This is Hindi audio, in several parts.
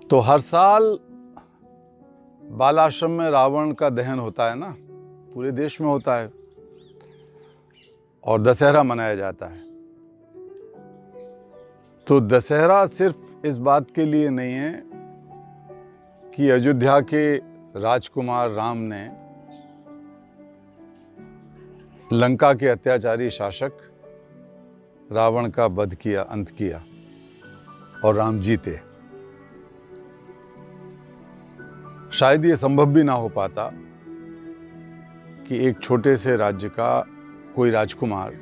तो हर साल बाल आश्रम में रावण का दहन होता है ना, पूरे देश में होता है और दशहरा मनाया जाता है। तो दशहरा सिर्फ इस बात के लिए नहीं है कि अयोध्या के राजकुमार राम ने लंका के अत्याचारी शासक रावण का वध किया, अंत किया और राम जीते। शायद ये संभव भी ना हो पाता कि एक छोटे से राज्य का कोई राजकुमार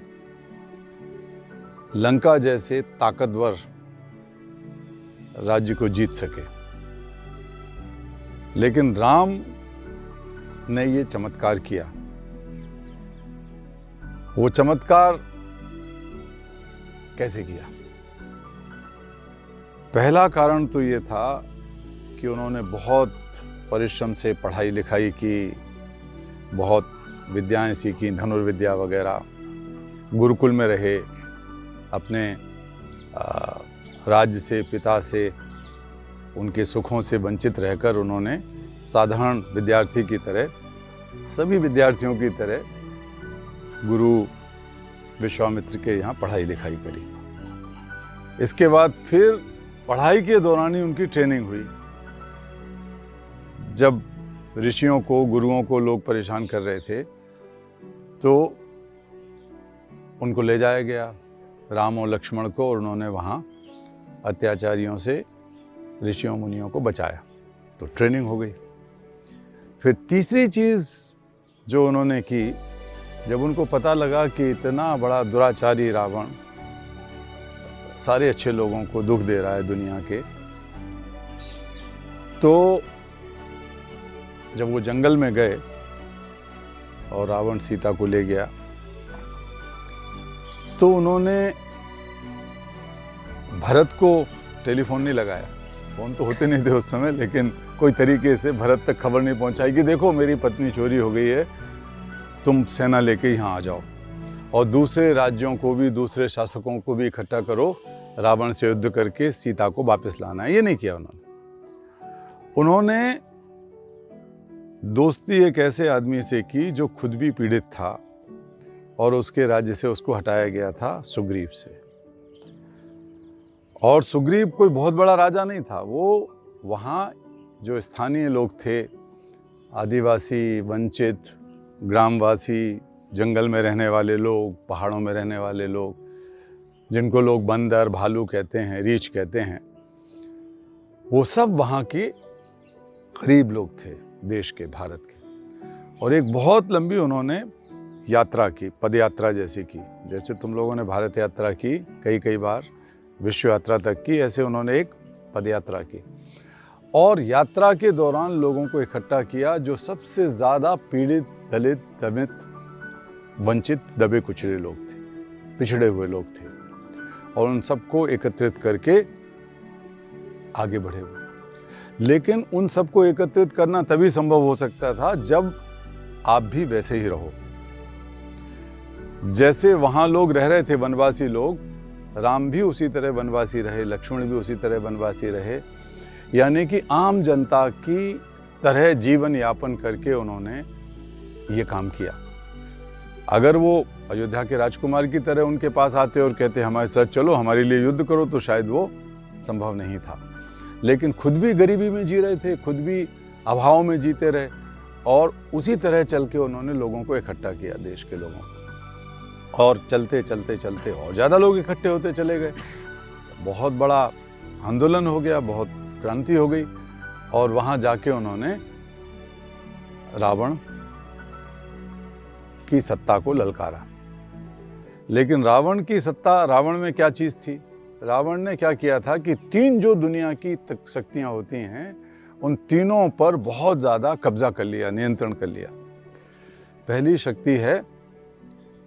लंका जैसे ताकतवर राज्य को जीत सके, लेकिन राम ने ये चमत्कार किया। वो चमत्कार कैसे किया? पहला कारण तो ये था कि उन्होंने बहुत परिश्रम से पढ़ाई लिखाई की, बहुत विद्याएं सीखी, धनुर्विद्या वगैरह, गुरुकुल में रहे, अपने राज्य से, पिता से, उनके सुखों से वंचित रहकर उन्होंने साधारण विद्यार्थी की तरह, सभी विद्यार्थियों की तरह गुरु विश्वामित्र के यहाँ पढ़ाई लिखाई करी। इसके बाद फिर पढ़ाई के दौरान ही उनकी ट्रेनिंग हुई। जब ऋषियों को, गुरुओं को लोग परेशान कर रहे थे तो उनको ले जाया गया, राम और लक्ष्मण को, और उन्होंने वहाँ अत्याचारियों से ऋषियों मुनियों को बचाया। तो ट्रेनिंग हो गई। फिर तीसरी चीज़ जो उन्होंने की, जब उनको पता लगा कि इतना बड़ा दुराचारी रावण सारे अच्छे लोगों को दुख दे रहा है दुनिया के, तो जब वो जंगल में गए और रावण सीता को ले गया, तो उन्होंने भरत को टेलीफोन नहीं लगाया। फ़ोन तो होते नहीं थे उस समय, लेकिन कोई तरीके से भरत तक खबर नहीं पहुंचाई कि देखो मेरी पत्नी चोरी हो गई है, तुम सेना लेके यहाँ आ जाओ और दूसरे राज्यों को भी, दूसरे शासकों को भी इकट्ठा करो, रावण से युद्ध करके सीता को वापस लाना है। ये नहीं किया उन्होंने दोस्ती एक ऐसे आदमी से की जो खुद भी पीड़ित था और उसके राज्य से उसको हटाया गया था, सुग्रीव से। और सुग्रीव कोई बहुत बड़ा राजा नहीं था, वो वहाँ जो स्थानीय लोग थे, आदिवासी, वंचित, ग्रामवासी, जंगल में रहने वाले लोग, पहाड़ों में रहने वाले लोग, जिनको लोग बंदर, भालू कहते हैं, रीछ कहते हैं, वो सब वहाँ के गरीब लोग थे, देश के, भारत के। और एक बहुत लंबी उन्होंने यात्रा की, पद यात्रा जैसी की, जैसे तुम लोगों ने भारत यात्रा की कई बार, विश्व यात्रा तक की, ऐसे उन्होंने एक पद यात्रा की। और यात्रा के दौरान लोगों को इकट्ठा किया जो सबसे ज़्यादा पीड़ित, दलित, दमित, वंचित, दबे कुचले लोग थे, पिछड़े हुए लोग थे, और उन सबको एकत्रित करके आगे बढ़े हुए। लेकिन उन सबको एकत्रित करना तभी संभव हो सकता था जब आप भी वैसे ही रहो जैसे वहाँ लोग रह रहे थे, वनवासी लोग। राम भी उसी तरह वनवासी रहे, लक्ष्मण भी उसी तरह वनवासी रहे, यानी कि आम जनता की तरह जीवन यापन करके उन्होंने ये काम किया। अगर वो अयोध्या के राजकुमार की तरह उनके पास आते और कहते हमारे साथ चलो, हमारे लिए युद्ध करो, तो शायद वो संभव नहीं था। लेकिन खुद भी गरीबी में जी रहे थे, खुद भी अभाव में जीते रहे, और उसी तरह चल के उन्होंने लोगों को इकट्ठा किया, देश के लोगों को। और चलते चलते चलते और ज़्यादा लोग इकट्ठे होते चले गए, बहुत बड़ा आंदोलन हो गया, बहुत क्रांति हो गई, और वहाँ जाके उन्होंने रावण की सत्ता को ललकारा। लेकिन रावण की सत्ता, रावण में क्या चीज़ थी? रावण ने क्या किया था कि तीन जो दुनिया की शक्तियाँ होती हैं, उन तीनों पर बहुत ज़्यादा कब्जा कर लिया, नियंत्रण कर लिया। पहली शक्ति है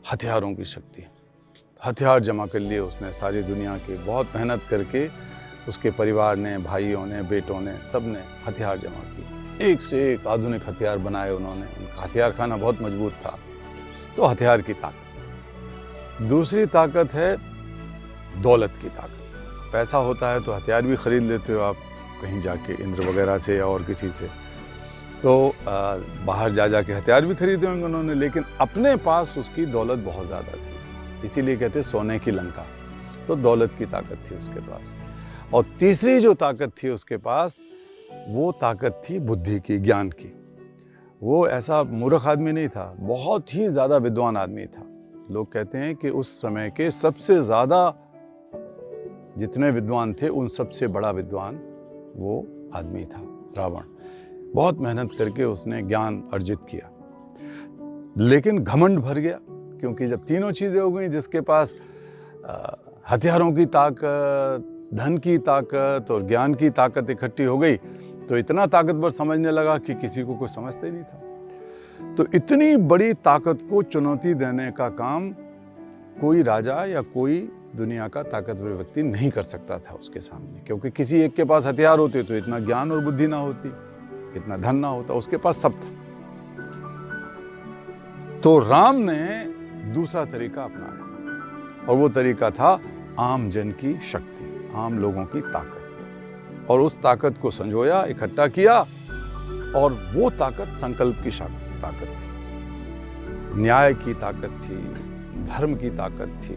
हथियारों की शक्ति। हथियार जमा कर लिए उसने सारी दुनिया के, बहुत मेहनत करके उसके परिवार ने, भाइयों ने, बेटों ने, सब ने हथियार जमा किए, एक से एक आधुनिक हथियार बनाए उन्होंने। उनका हथियार खाना बहुत मजबूत था, तो हथियार की ताकत। दूसरी ताकत है दौलत की ताकत। पैसा होता है तो हथियार भी खरीद लेते हो आप, कहीं जाके इंद्र वगैरह से और किसी से, तो बाहर जा के हथियार भी खरीदे होंगे उन्होंने, लेकिन अपने पास उसकी दौलत बहुत ज़्यादा थी, इसीलिए कहते सोने की लंका। तो दौलत की ताकत थी उसके पास। और तीसरी जो ताकत थी उसके पास, वो ताकत थी बुद्धि की, ज्ञान की। वो ऐसा मूर्ख आदमी नहीं था, बहुत ही ज़्यादा विद्वान आदमी था। लोग कहते हैं कि उस समय के सबसे ज़्यादा जितने विद्वान थे उन सबसे बड़ा विद्वान वो आदमी था रावण। बहुत मेहनत करके उसने ज्ञान अर्जित किया, लेकिन घमंड भर गया, क्योंकि जब तीनों चीज़ें हो गई, जिसके पास हथियारों की ताकत, धन की ताकत और ज्ञान की ताकत इकट्ठी हो गई, तो इतना ताकतवर समझने लगा कि किसी को कुछ समझता ही नहीं था। तो इतनी बड़ी ताकत को चुनौती देने का काम कोई राजा या कोई दुनिया का ताकतवर व्यक्ति नहीं कर सकता था उसके सामने, क्योंकि किसी एक के पास हथियार होते तो इतना ज्ञान और बुद्धि ना होती, इतना धन ना होता, उसके पास सब था। तो राम ने दूसरा तरीका अपनाया, और वो तरीका था आम जन की शक्ति, आम लोगों की ताकत। और उस ताकत को संजोया, इकट्ठा किया, और वो ताकत संकल्प की ताकत थी, न्याय की ताकत थी, धर्म की ताकत थी।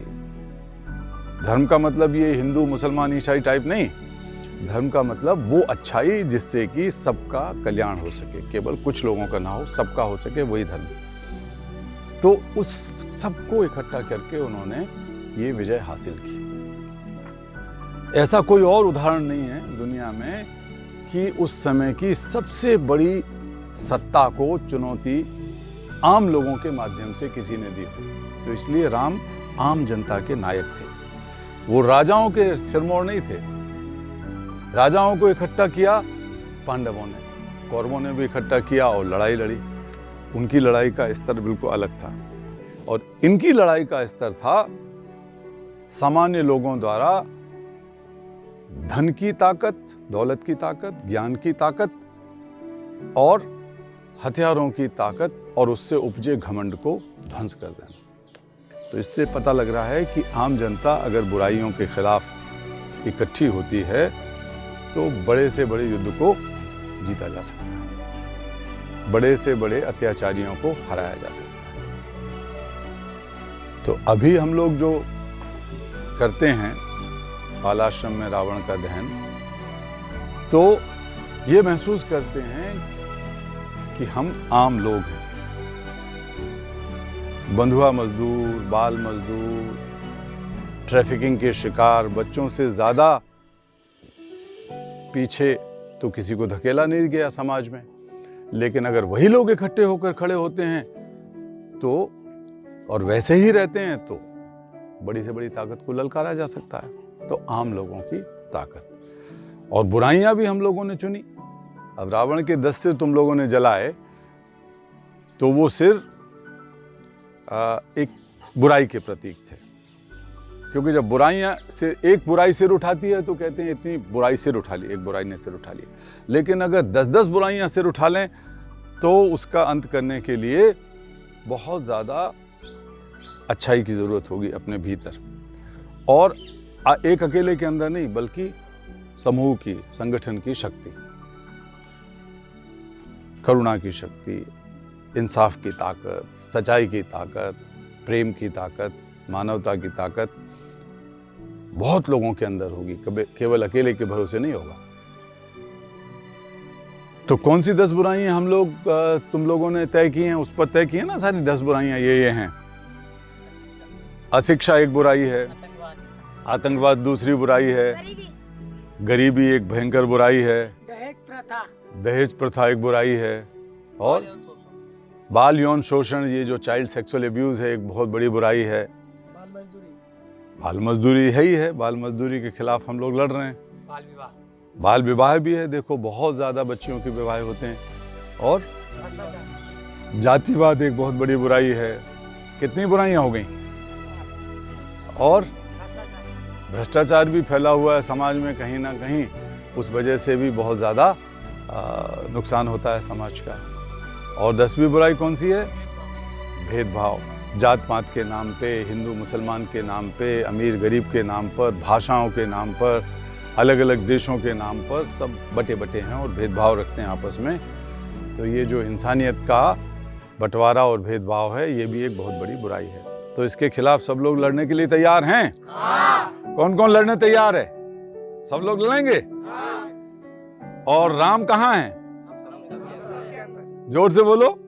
धर्म का मतलब ये हिंदू मुसलमान ईसाई टाइप नहीं, धर्म का मतलब वो अच्छाई जिससे कि सबका कल्याण हो सके, केवल कुछ लोगों का ना हो, सबका हो सके, वही धर्म। तो उस सबको इकट्ठा करके उन्होंने ये विजय हासिल की। ऐसा कोई और उदाहरण नहीं है दुनिया में कि उस समय की सबसे बड़ी सत्ता को चुनौती आम लोगों के माध्यम से किसी ने दी हो। तो इसलिए राम आम जनता के नायक थे, वो राजाओं के सिरमौर नहीं थे। राजाओं को इकट्ठा किया पांडवों ने, कौरवों ने भी इकट्ठा किया और लड़ाई लड़ी। उनकी लड़ाई का स्तर बिल्कुल अलग था, और इनकी लड़ाई का स्तर था सामान्य लोगों द्वारा धन की ताकत, दौलत की ताकत, ज्ञान की ताकत और हथियारों की ताकत, और उससे उपजे घमंड को ध्वंस कर देना। तो इससे पता लग रहा है कि आम जनता अगर बुराइयों के खिलाफ इकट्ठी होती है तो बड़े से बड़े युद्ध को जीता जा सकता है, बड़े से बड़े अत्याचारियों को हराया जा सकता है। तो अभी हम लोग जो करते हैं बालाश्रम में रावण का दहन, तो ये महसूस करते हैं कि हम आम लोग हैं, बंधुआ मजदूर, बाल मजदूर, ट्रैफिकिंग के शिकार, बच्चों से ज़्यादा पीछे तो किसी को धकेला नहीं गया समाज में। लेकिन अगर वही लोग इकट्ठे होकर खड़े होते हैं तो, और वैसे ही रहते हैं, तो बड़ी से बड़ी ताकत को ललकारा जा सकता है। तो आम लोगों की ताकत, और बुराइयां भी हम लोगों ने चुनी। अब रावण के 10 सिर तुम लोगों ने जलाए, तो वो सिर एक बुराई के प्रतीक थे, क्योंकि जब बुराइयां से एक बुराई सिर उठाती है तो कहते हैं इतनी बुराई सिर उठा ली, एक बुराई ने सिर उठा लिया। लेकिन अगर 10-10 बुराइयां सिर उठा लें तो उसका अंत करने के लिए बहुत ज़्यादा अच्छाई की ज़रूरत होगी अपने भीतर, और एक अकेले के अंदर नहीं, बल्कि समूह की, संगठन की शक्ति, करुणा की शक्ति, इंसाफ की ताकत, सच्चाई की ताकत, प्रेम की ताकत, मानवता की ताकत बहुत लोगों के अंदर होगी, केवल अकेले के भरोसे नहीं होगा। तो कौन सी 10 बुराइयां हम लोग तुम लोगों ने तय की हैं, उस पर तय की है ना सारी 10 बुराइयां ये हैं। अशिक्षा एक बुराई है, आतंकवाद दूसरी बुराई है, गरीबी एक भयंकर बुराई है, दहेज प्रथा एक बुराई है, और बाल यौन शोषण, ये जो चाइल्ड सेक्सुअल एब्यूज है, एक बहुत बड़ी बुराई है। बाल मजदूरी है ही है, बाल मजदूरी के खिलाफ हम लोग लड़ रहे हैं। बाल विवाह भी है, देखो बहुत ज्यादा बच्चियों के विवाह होते हैं। और जातिवाद एक बहुत बड़ी बुराई है। कितनी बुराइयां हो गई। और भ्रष्टाचार भी फैला हुआ है समाज में कहीं ना कहीं, उस वजह से भी बहुत ज़्यादा नुकसान होता है समाज का। और 10वीं बुराई कौन सी है? भेदभाव, जात पात के नाम पे, हिंदू मुसलमान के नाम पे, अमीर गरीब के नाम पर, भाषाओं के नाम पर, अलग अलग देशों के नाम पर सब बटे बटे हैं और भेदभाव रखते हैं आपस में। तो ये जो इंसानियत का बंटवारा और भेदभाव है, ये भी एक बहुत बड़ी बुराई है। तो इसके खिलाफ सब लोग लड़ने के लिए तैयार हैं? कौन कौन लड़ने तैयार है? सब लोग लड़ेंगे? और राम कहाँ हैं? जोर से बोलो।